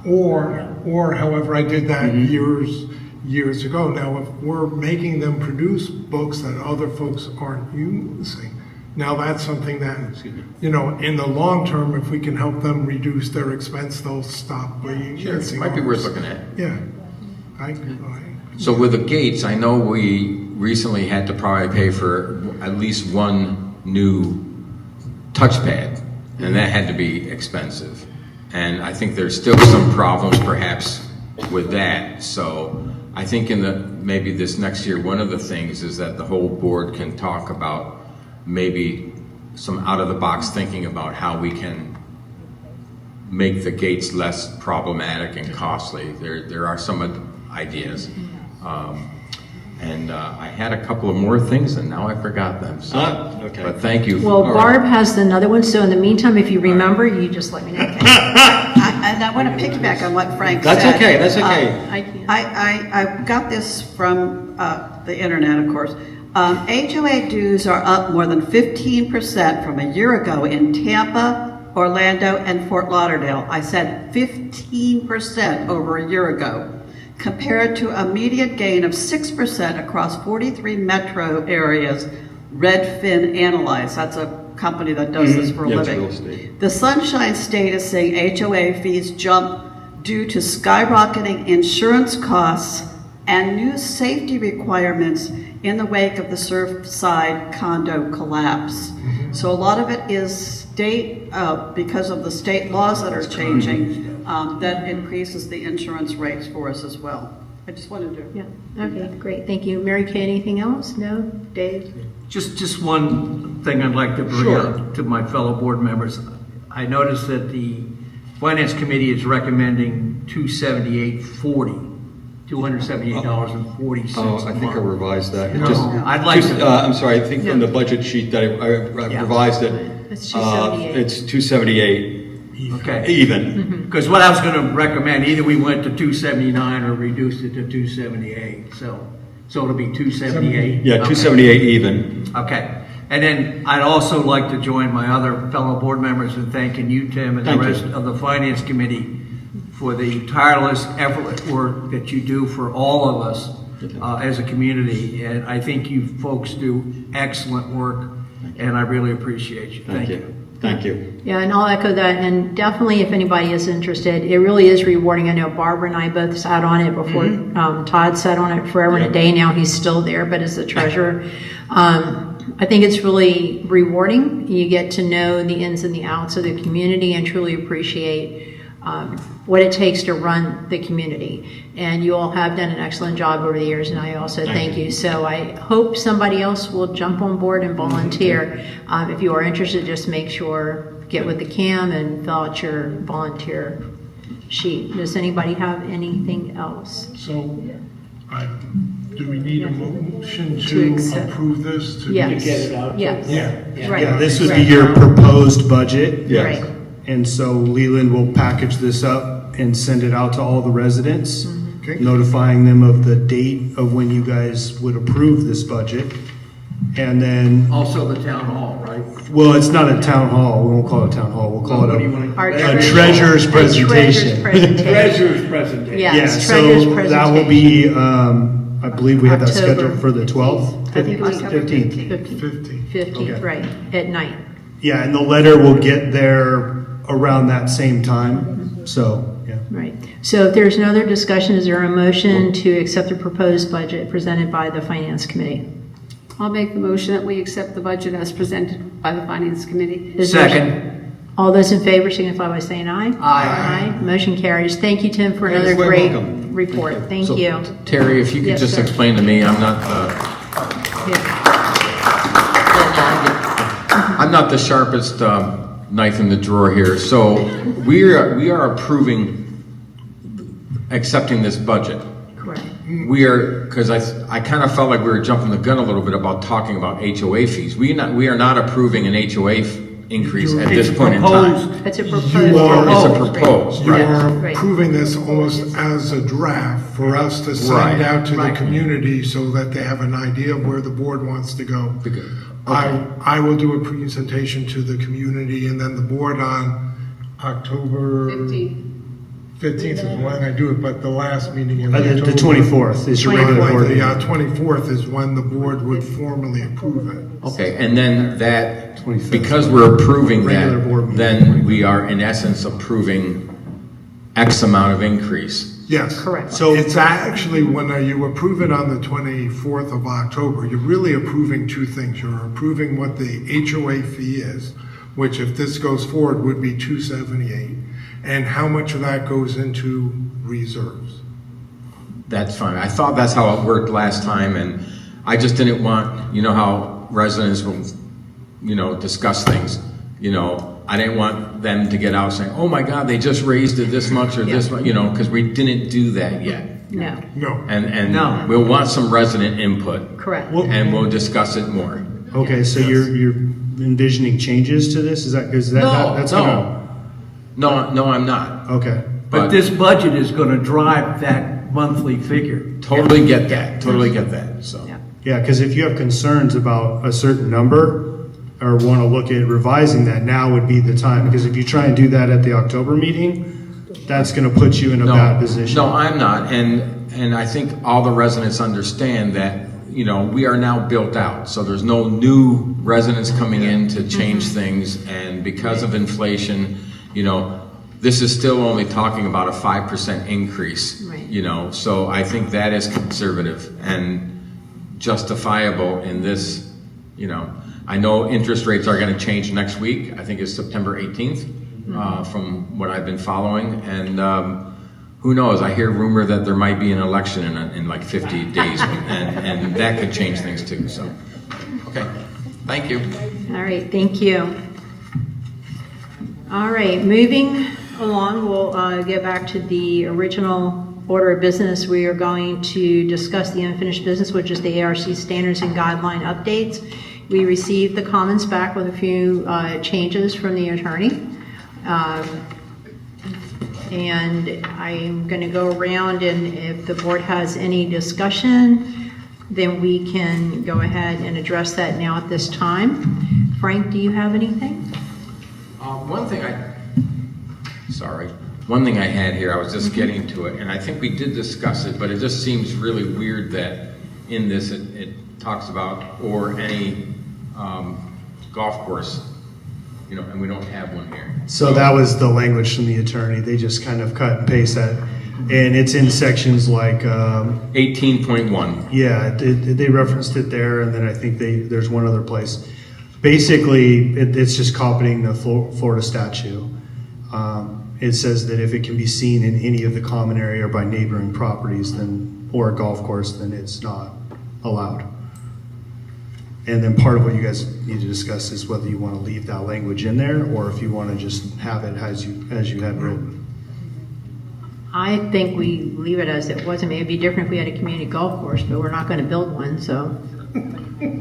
or however I did that years ago. Now, if we're making them produce books that other folks aren't using, now that's something that, you know, in the long term, if we can help them reduce their expense, they'll stop bringing. Sure, it might be worth looking at. Yeah. So with the gates, I know we recently had to probably pay for at least one new touchpad, and that had to be expensive. And I think there's still some problems perhaps with that. So I think maybe this next year, one of the things is that the whole board can talk about maybe some out-of-the-box thinking about how we can make the gates less problematic and costly. There are some ideas. And I had a couple of more things, and now I forgot them. So, Okay. But thank you. Well, Barb has another one, so in the meantime, if you remember, you just let me know. Okay? And I want to piggyback on what Frank said. That's okay, that's okay. I can't. I got this from the internet, of course. HOA dues are up more than 15% from a year ago in Tampa, Orlando, and Fort Lauderdale. I said 15% over a year ago, compared to a median gain of 6% across 43 metro areas. Redfin Analyze, that's a company that does this for a Yeah, it's living. real estate. The Sunshine State is saying HOA fees jump due to skyrocketing insurance costs and new safety requirements in the wake of the Surfside condo collapse. So a lot of it is state, because of the state laws that are changing, that increases the insurance rates for us as well. I just wanted to. Yeah, okay, great, thank you. Mary Kay, anything else? No? Dave? Just one thing I'd like to bring up to my fellow board members. I noticed that the Finance Committee is recommending $278.40. $278.40. Oh, I think I revised that. No, Just- I'd like just, to, I'm sorry, I think from the budget sheet that I Yeah. revised it. It's 278. It's 278 okay. even. Because what I was going to recommend, either we went to 279 or reduced it to 278. So it'll be 278. Yeah, 278 even. Okay. And then I'd also like to join my other fellow board members in thanking you, Tim, and the Thank you. rest of the Finance Committee for the tireless effort work that you do for all of us as a community. And I think you folks do excellent work, and I really appreciate you. Thank you. Thank you. Yeah, and I'll echo that, and definitely if anybody is interested, it really is rewarding. I know Barbara and I both sat on it before, Todd sat on it forever and a day now, he's still there, but as the treasurer. I think it's really rewarding. You get to know the ins and the outs of the community and truly appreciate what it takes to run the community. And you all have done an excellent job over the years, and I also thank you. So I hope somebody else will jump on board and volunteer. If you are interested, just make sure, get with the CAM and fill out your volunteer sheet. Does anybody have anything else? So, do we need a motion To to accept. approve this? to- Yes. get it out. Yes. Yeah. Right. Yeah, this would be Right. your proposed budget. Yeah. Right. And so Leland will package this up and send it out to all the residents, Okay. notifying them of the date of when you guys would approve this budget. And then, Also the town hall, right? well, it's not a town hall, we won't call it a town hall, we'll call What do you it want a Our treasurer's presentation. Treasurer's presentation. Yes, Yeah, treasurer's so that will be, I believe we have that October scheduled for the 12th? I think it was 15th. 15th, Okay. right, at night. Yeah, and the letter will get there around that same time, so, yeah. Right. So if there's no other discussion, is there a motion to accept the proposed budget presented by the Finance Committee? I'll make the motion that we accept the budget as presented by the Finance Committee. Is there- Second. All those in favor signify by saying aye. Aye. Motion carries. Thank you, Tim, for You're another quite great welcome. report. Thank So, you. Terry, if you could Yes, just sir. explain to me, I'm not, Yeah. I'm not the sharpest knife in the drawer here. So we are approving accepting this budget. Correct. We are, because I kind of felt like we were jumping the gun a little bit about talking about HOA fees. We are not approving an HOA increase at this point in time. It's a You proposed. are- It's a proposed, You right? are Right. approving this almost as a draft for us to send Right. out to the Right. community so that they have an idea of where the board wants to go. I will do a presentation to the community and then the board on October 15th is when I do it, but the last meeting in The October. 24th is your regular board meeting. The 24th is when the board would formally approve it. Okay, and then that, 25th. because we're approving Regular board that, meeting. then we are in essence approving X amount of increase. Yes. Correct. So it's actually, when you approve it on the 24th of October, you're really approving two things. You're approving what the HOA fee is, which if this goes forward would be $278, and how much of that goes into reserves. That's fine. I thought that's how it worked last time, and I just didn't want, you know how residents will, discuss things, I didn't want them to get out saying, oh my God, they just raised it this much or this much, because we didn't do that yet. No, No. And No. we'll want some resident input, correct. and we'll discuss it more. Okay, so you're envisioning changes to this? Is that, because that's gonna, No, I'm not. okay. But this budget is going to drive that monthly figure. Totally get that, so. Yeah. Yeah, because if you have concerns about a certain number or want to look at revising that, now would be the time. Because if you try and do that at the October meeting, that's going to put you in a bad position. No, I'm not, and I think all the residents understand that, we are now built out, so there's no new residents coming in to change things, and because of inflation, this is still only talking about a 5% increase, Right. so I think that is conservative, and justifiable in this, you know. I know interest rates are gonna change next week. I think it's September 18th, from what I've been following. And who knows? I hear rumor that there might be an election in like 50 days, and that could change things too. So, okay, thank you. All right, thank you. All right, moving along, we'll get back to the original order of business. We are going to discuss the unfinished business, which is the ARC standards and guideline updates. We received the comments back with a few changes from the attorney. And I'm going to go around, and if the board has any discussion, then we can go ahead and address that now at this time. Frank, do you have anything? One thing I had here, I was just getting to it, and I think we did discuss it, but it just seems really weird that in this it talks about or any golf course, you know, and we don't have one here. So that was the language from the attorney. They just kind of cut and paste that. And it's in sections like, 18.1. yeah, they referenced it there, and then I think there's one other place. Basically, it's just copying the Florida statute. It says that if it can be seen in any of the common area or by neighboring properties, then, or a golf course, then it's not allowed. And then part of what you guys need to discuss is whether you want to leave that language in there, or if you want to just have it as you had written. I think we leave it as it was. I mean, it'd be different if we had a community golf course, but we're not going to build one, so.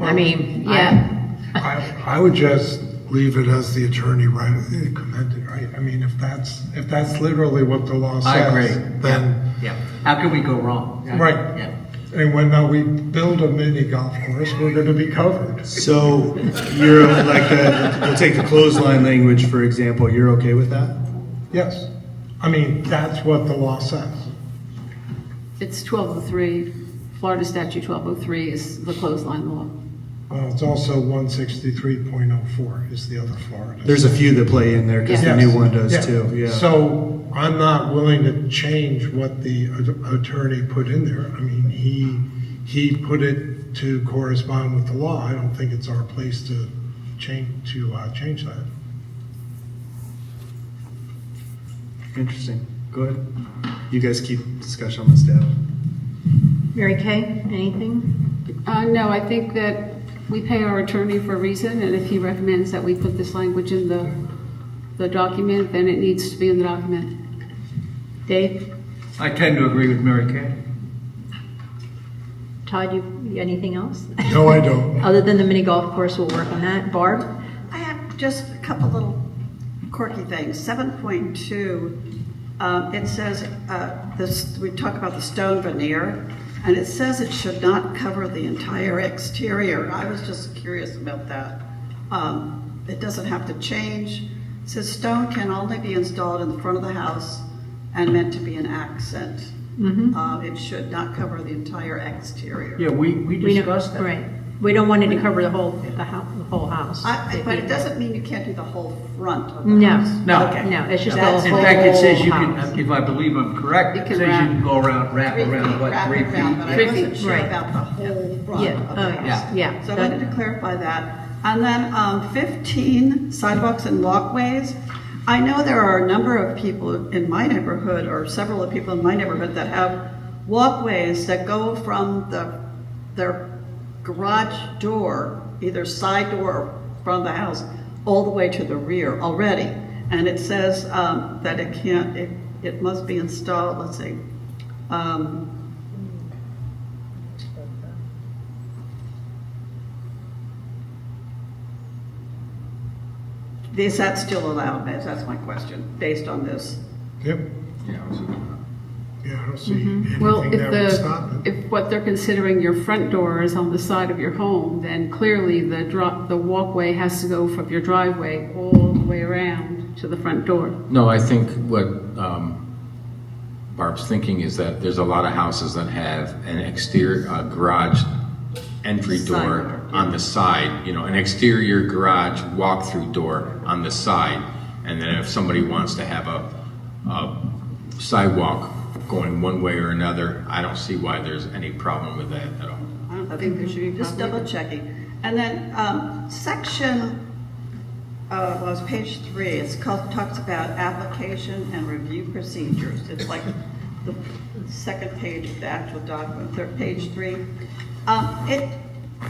I mean, yeah. I would just leave it as the attorney commented, right? I mean, if that's literally what the law says. I agree. Then. Yeah. How can we go wrong? Right. Yeah. And when we build a mini golf course, we're going to be covered. So you're like, we'll take the clothesline language, for example. You're okay with that? Yes. I mean, that's what the law says. It's 1203, Florida statute 1203 is the clothesline law. It's also 163.04 is the other Florida. There's a few that play in there because the new one does too. Yeah. So I'm not willing to change what the attorney put in there. I mean, he put it to correspond with the law. I don't think it's our place to change that. Interesting. Go ahead. You guys keep discussion on this, Deb. Mary Kay, anything? No, I think that we pay our attorney for a reason, and if he recommends that we put this language in the document, then it needs to be in the document. Dave? I tend to agree with Mary Kay. Todd, you anything else? No, I don't. Other than the mini golf course, we'll work on that. Barb? I have just a couple little quirky things. 7.2, it says, we talk about the stone veneer, and it says it should not cover the entire exterior. I was just curious about that. It doesn't have to change. It says stone can only be installed in the front of the house and meant to be an accent. It should not cover the entire exterior. Yeah, we discussed that. Right. We don't want it to cover the whole house. But it doesn't mean you can't do the whole front of the No, house. No. Okay. No, it's just the That's- whole In fact, it says you house. can, if I believe I'm correct, You it can says you wrap. can go around, wrap 3 feet, around, what, wrap 3 it around, but feet? I 3 wasn't feet, sure right. about the whole front Yeah. of the Oh, house. yeah. Yeah. So I wanted to clarify that. And then 15, sidewalks and walkways. I know there are a number of people in my neighborhood, or several of people in my neighborhood, that have walkways that go from their garage door, either side door or front of the house, all the way to the rear already. And it says that it must be installed, let's see, is that still allowed? That's my question, based on this. Yep. Yeah, Yeah, I don't see Well, anything that would stop it. if what they're considering your front door is on the side of your home, then clearly the walkway has to go from your driveway all the way around to the front door. no, I think what Barb's thinking is that there's a lot of houses that have an exterior garage entry Side door door, on the side, you know, an exterior garage walk-through door on the side. And then if somebody wants to have a sidewalk going one way or another, I don't see why there's any problem with that at all. I don't I think there should be a Just copy. double checking. And then section, well, it's page 3, it's called, talks about application and review procedures. It's like the second page of the actual document, page 3.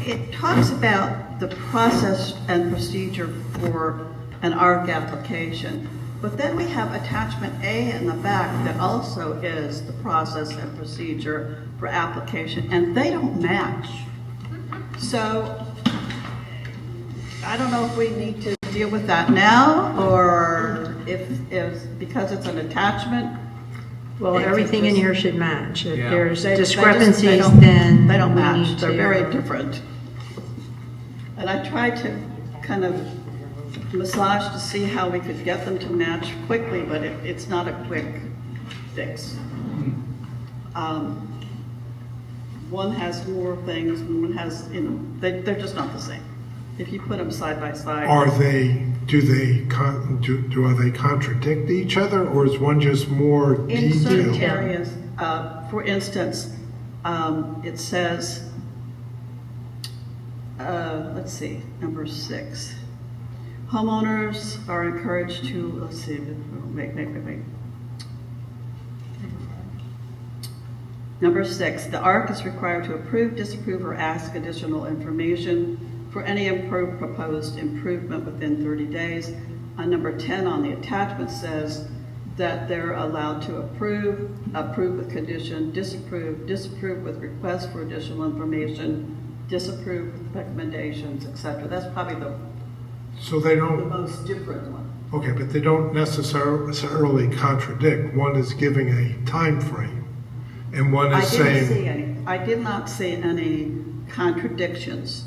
It talks about the process and procedure for an ARC application. But then we have attachment A in the back that also is the process and procedure for application, and they don't match. So I don't know if we need to deal with that now, or if because it's an attachment. Well, everything in here should match. If Yeah. there's They discrepancies, don't- then they don't we match. need They're to- very different. And I tried to kind of massage to see how we could get them to match quickly, but it's not a quick fix. One has more things, and one has, they're just not the same. If you put them side by side. Do they contradict each other, or is one just more In certain detailed? areas, for instance, it says, let's see, number 6. Homeowners are encouraged to, let's see, wait. Number 6, the ARC is required to approve, disapprove, or ask additional information for any proposed improvement within 30 days. On number 10 on the attachment says that they're allowed to approve with condition, disapprove with request for additional information, disapprove with recommendations, etc. That's probably the So they don't, most different one. okay, but they don't necessarily contradict. One is giving a time frame, and one is saying, I did not see any contradictions,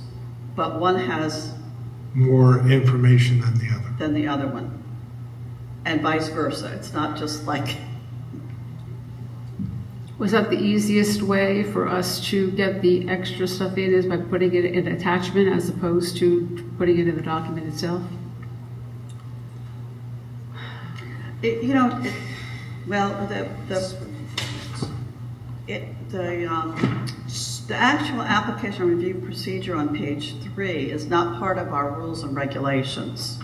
but one has more information than the other. than the other one. And vice versa. It's not just like, Was that the easiest way for us to get the extra stuff in, is by putting it in attachment as opposed to putting it in the document itself? the actual application review procedure on page 3 is not part of our rules and regulations.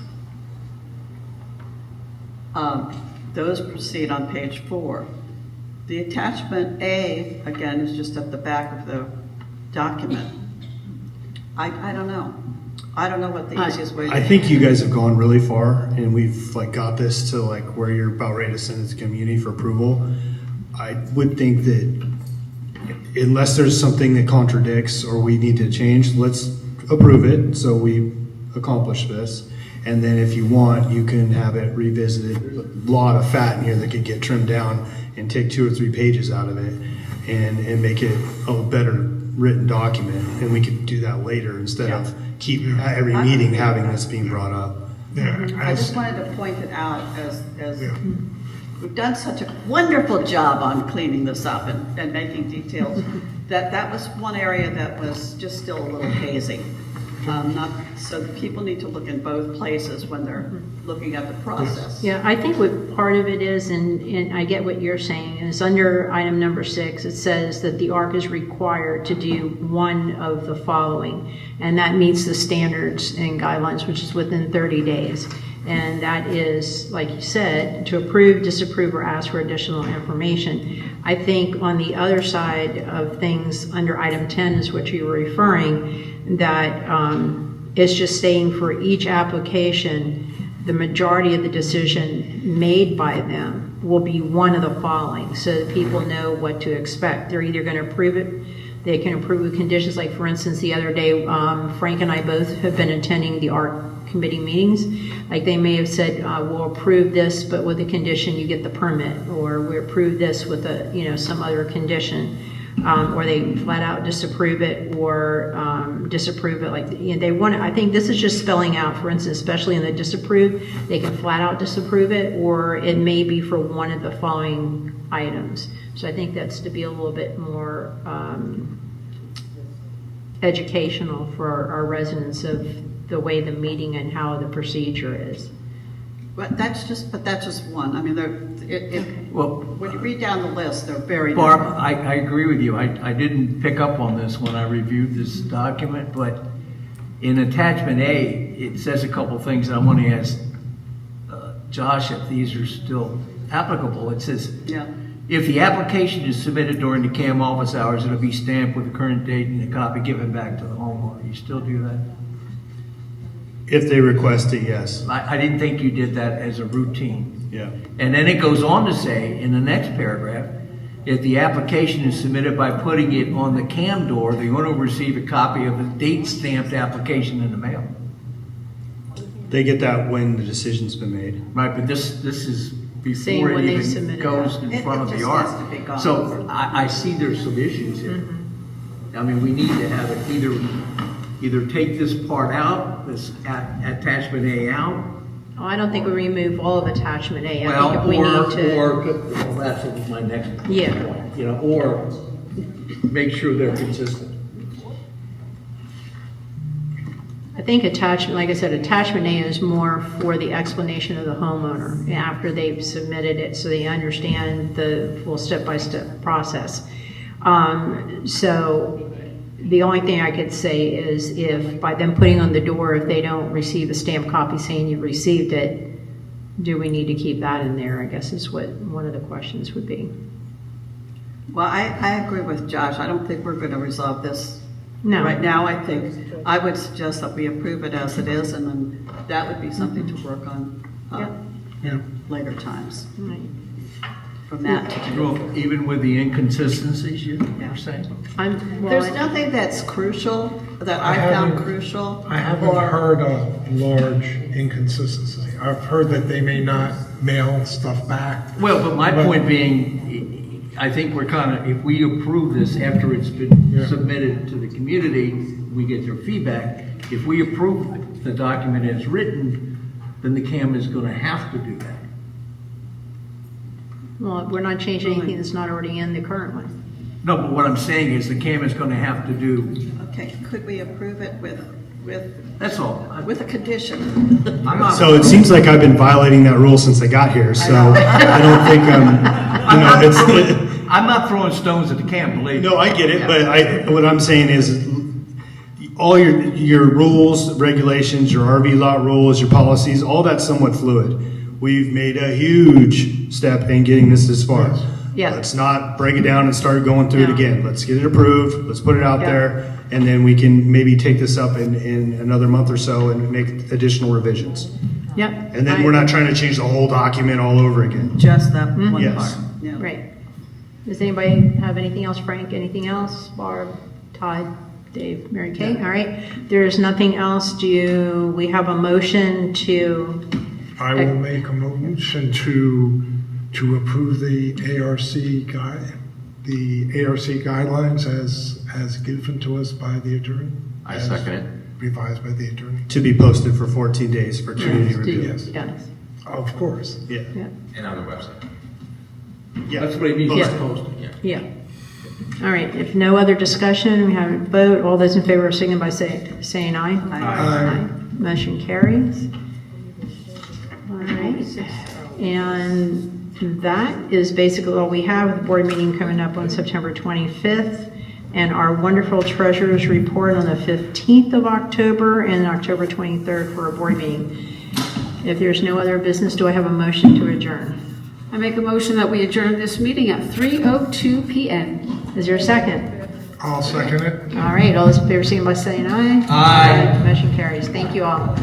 Those proceed on page 4. The attachment A, again, is just at the back of the document. I don't know. I don't know what the easiest way to I think you guys have gone really far, and we've got this to where you're about ready to send it to community for approval. I would think that unless there's something that contradicts or we need to change, let's approve it so we accomplish this. And then if you want, you can have it revisited. A lot of fat in here that could get trimmed down and take 2 or 3 pages out of it and make it a better written document. And we could do that later instead of keep every meeting having this being brought up. Yeah, I just wanted to point it out as we've done such a wonderful job on cleaning this up and making details, that was one area that was just still a little hazy. So people need to look in both places when they're looking at the process. Yeah, I think what part of it is, and I get what you're saying, is under item number 6, it says that the ARC is required to do one of the following, and that meets the standards and guidelines, which is within 30 days. And that is, like you said, to approve, disapprove, or ask for additional information. I think on the other side of things, under item 10 is what you were referring, that it's just saying for each application, the majority of the decision made by them will be one of the following, so that people know what to expect. They're either going to approve it, they can approve with conditions, like for instance, the other day, Frank and I both have been attending the ARC committee meetings. Like they may have said, we'll approve this, but with the condition you get the permit, or we approve this with some other condition. Or they flat out disapprove it, or disapprove it. They want. I think this is just spelling out. For instance, especially in the disapprove, they can flat out disapprove it, or it may be for one of the following items. So I think that's to be a little bit more educational for our residents of the way the meeting and how the procedure is. But that's just one. I mean, Well, when you read down the list, they're very Barb, different. I agree with you. I didn't pick up on this when I reviewed this document, but in attachment A, it says a couple things, and I want to ask Josh if these are still applicable. It says, Yeah. if the application is submitted during the CAM office hours, it'll be stamped with the current date and a copy given back to the homeowner. You still do that? If they request it, yes. I didn't think you did that as a routine. Yeah. And then it goes on to say, in the next paragraph, if the application is submitted by putting it on the CAM door, the owner will receive a copy of a date-stamped application in the mail. They get that when the decision's been made. Right, but this is Saying before when it they even submit it. goes in It front of the just art. has to be gone. So I see there's some issues here. I mean, we need to have it either take this part out, this attachment A out. Oh, I don't think we remove all of attachment A. I think if Well, we need to. well, that's my next Yeah. point, you know, or make sure they're consistent. I think attachment, like I said, attachment A is more for the explanation of the homeowner after they've submitted it, so they understand the full step-by-step process. So the only thing I could say is if by them putting on the door, if they don't receive a stamped copy saying you've received it, do we need to keep that in there, I guess is what one of the questions would be. Well, I agree with Josh. I don't think we're going to resolve this No. right now. I would suggest that we approve it as it is, and then that would be something to work on Yeah. later times Right. from that. Well, even with the inconsistencies you're saying? There's nothing that's crucial, that I found crucial. I haven't or- heard a large inconsistency. I've heard that they may not mail stuff back. Well, but my point being, I think we're kind of, if we approve this after it's been Yeah. submitted to the community, we get their feedback. If we approve the document as written, then the CAM is going to have to do that. Well, we're not changing anything that's not already in the current one. No, but what I'm saying is the CAM is going to have to do, Okay, could we approve it with that's all. a condition? I'm not. So it seems like I've been violating that rule since I got here, so I don't think, I'm not throwing stones at the CAM, believe me. no, I get it, but what I'm saying is all your rules, regulations, your RV lot rules, your policies, all that's somewhat fluid. We've made a huge step in getting this far. Yeah. Let's not break it down and start going through it No. again. Let's get it approved. Let's put it out Yeah. there. And then we can maybe take this up in another month or so and make additional revisions. Yep. And then we're not trying to change the whole document all over again. Just that one Yes. part. Yeah. Right. Does anybody have anything else, Frank? Anything else? Barb, Todd, Dave, Mary Kay? All right. There's nothing else. Do we have a motion to, I will make a motion to approve the ARC guidelines as given to us by the attorney. I as second it. Revised by the attorney. To be posted for 14 days for community review. Yes. yes, Of course. Yeah. yeah, And on the website. Yeah. That's what it means, Yeah. posted. yeah. All right. If no other discussion, we have a vote. All those in favor of signing by saying aye. Aye. Motion carries. All right. And that is basically all we have. The board meeting coming up on September 25th. And our wonderful treasurer's report on the 15th of October and October 23rd for a board meeting. If there's no other business, do I have a motion to adjourn? I make a motion that we adjourn this meeting at 3:02 p.m. Is there a second? I'll second it. All right, all those in favor, signify by saying aye. Aye. Motion carries. Thank you all.